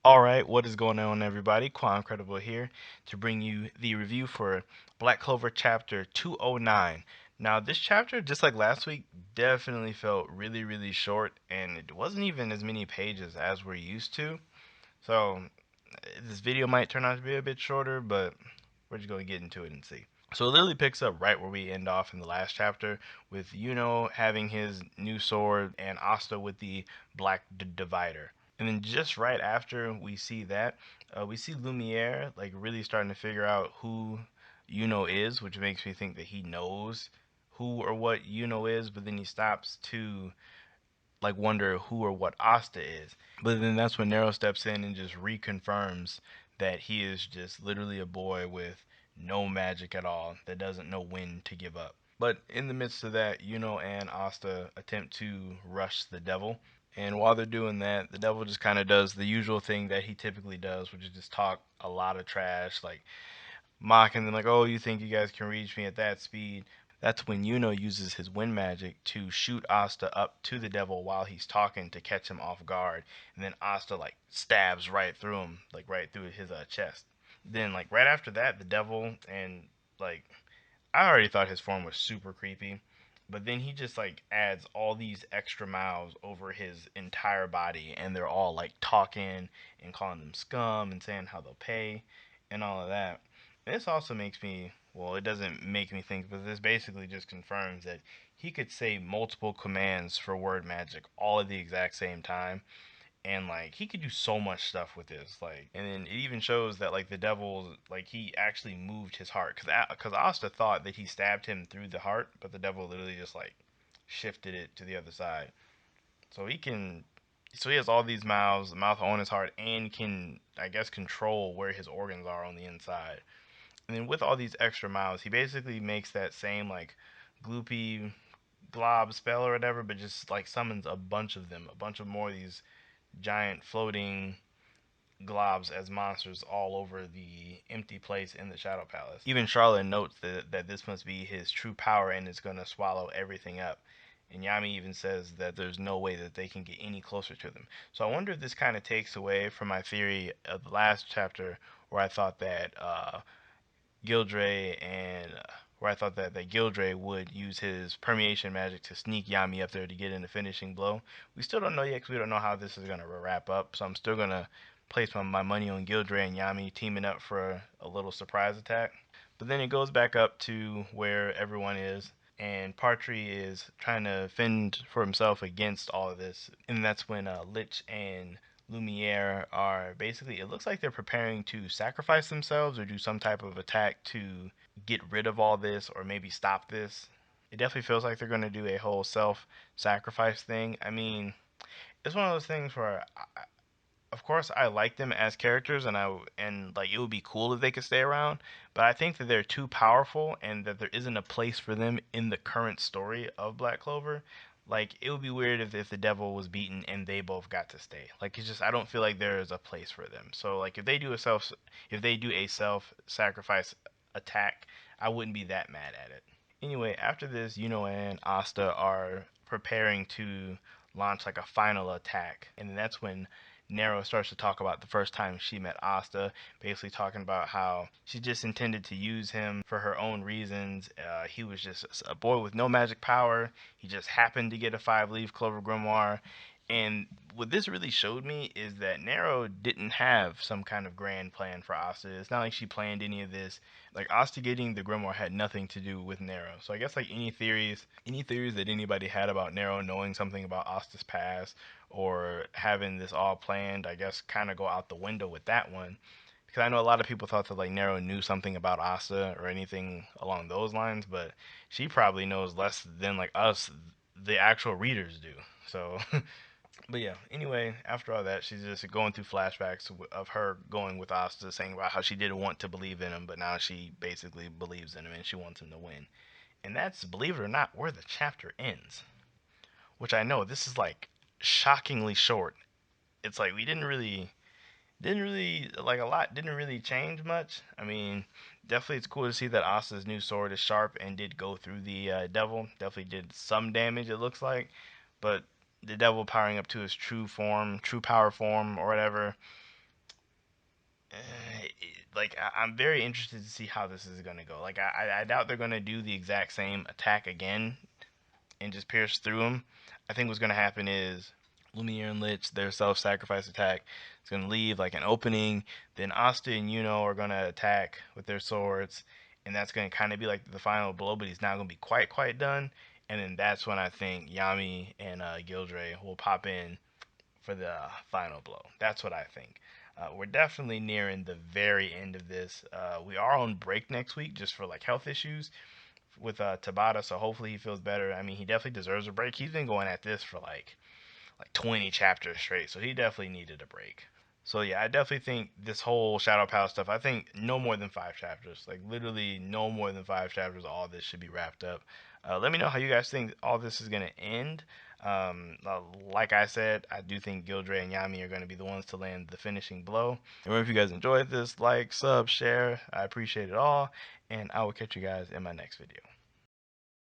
Alright, what is going on, everybody? Quancredible here to bring you the review for Black Clover Chapter 209. Now, this chapter, just like last week, definitely felt really short, and it wasn't even as many pages as we're used to. So, this video might turn out to be a bit shorter, but we're just going to get into it and see. So, it literally picks up right where we end off in the last chapter, with Yuno having his new sword and Asta with the Black Divider. And then just right after we see that, we see Lumiere like really starting to figure out who Yuno is, which makes me think that he knows who or what Yuno is, but then he stops to like wonder who or what Asta is. But then that's when Nero steps in and just reconfirms that he is just literally a boy with no magic at all that doesn't know when to give up. But in the midst of that, Yuno and Asta attempt to rush the devil. And while they're doing that, the devil just kind of does the usual thing that he typically does, which is just talk a lot of trash, like mocking them, like, "Oh, you think you guys can reach me at that speed?" That's when Yuno uses his wind magic to shoot Asta up to the devil while he's talking to catch him off guard, and then Asta like stabs right through him, like right through his chest. Then like right after that, the devil and like I already thought his form was super creepy, but then he just like adds all these extra mouths over his entire body, and they're all like talking and calling them scum and saying how they'll pay and all of that. And this also makes me, well, it doesn't make me think, but this basically just confirms that he could say multiple commands for word magic all at the exact same time, and like he could do so much stuff with this, like, and then it even shows that like the devil, like he actually moved his heart, because Asta thought that he stabbed him through the heart, but the devil literally just like shifted it to the other side. So he can, so he has all these mouths, mouth on his heart, and can, I guess, control where his organs are on the inside. And then with all these extra mouths, he basically makes that same like gloopy glob spell or whatever, but just like summons a bunch of them, a bunch of more of these giant floating globs as monsters all over the empty place in the Shadow Palace. Even Charlotte notes that this must be his true power and it's going to swallow everything up. And Yami even says that there's no way that they can get any closer to them. So I wonder if this kind of takes away from my theory of the last chapter where I thought that Gildre and where I thought that Gildre would use his permeation magic to sneak Yami up there to get in the finishing blow. We still don't know yet because we don't know how this is going to wrap up. So I'm still going to place my money on Gildre and Yami teaming up for a little surprise attack. But then it goes back up to where everyone is, and Partry is trying to fend for himself against all of this. And that's when Lich and Lumiere are basically, it looks like they're preparing to sacrifice themselves or do some type of attack to get rid of all this or maybe stop this. It definitely feels like they're going to do a whole self sacrifice thing. I mean, it's one of those things where of course I like them as characters, and like it would be cool if they could stay around, but I think that they're too powerful and that there isn't a place for them in the current story of Black Clover. Like it would be weird if the devil was beaten and they both got to stay. Like it's just, I don't feel like there is a place for them. So like if they do a self sacrifice attack, I wouldn't be that mad at it. Anyway, after this, Yuno and Asta are preparing to launch like a final attack, and that's when Nero starts to talk about the first time she met Asta, basically talking about how she just intended to use him for her own reasons. He was just a boy with no magic power. He just happened to get a five-leaf clover grimoire. And what this really showed me is that Nero didn't have some kind of grand plan for Asta. It's not like she planned any of this. Like Asta getting the grimoire had nothing to do with Nero. So I guess like any theories that anybody had about Nero knowing something about Asta's past or having this all planned, I guess kind of go out the window with that one. Because I know a lot of people thought that like Nero knew something about Asta or anything along those lines, but she probably knows less than like us, the actual readers do. So but yeah, anyway, after all that, she's just going through flashbacks of her going with Asta, saying about how she didn't want to believe in him, but now she basically believes in him and she wants him to win. And that's, believe it or not, where the chapter ends. Which I know this is like shockingly short. It's like we didn't really like a lot didn't really change much. I mean, definitely it's cool to see that Asta's new sword is sharp and did go through the devil. Definitely did some damage, it looks like, but the devil powering up to his true form, true power form, or whatever. I'm very interested to see how this is gonna go. Like I doubt they're gonna do the exact same attack again and just pierce through them. I think what's gonna happen is Lumiere and Lich, their self-sacrifice attack is gonna leave like an opening. Then Asta and Yuno are gonna attack with their swords, and that's gonna kind of be like the final blow. But he's not gonna be quite done. And then that's when I think Yami and Gildre will pop in for the final blow. That's what I think. We're definitely nearing the very end of this. We are on break next week just for like health issues with Tabata, so hopefully he feels better. I mean, he definitely deserves a break. He's been going at this for like 20 chapters straight, so he definitely needed a break. So yeah, I definitely think this whole Shadow Palace stuff, I think no more than 5 chapters. Like literally no more than 5 chapters. All this should be wrapped up. Let me know how you guys think all this is gonna end. Like I said, I do think Gildre and Yami are gonna be the ones to land the finishing blow. And remember, if you guys enjoyed this, like, sub, share. I appreciate it all, and I will catch you guys in my next video.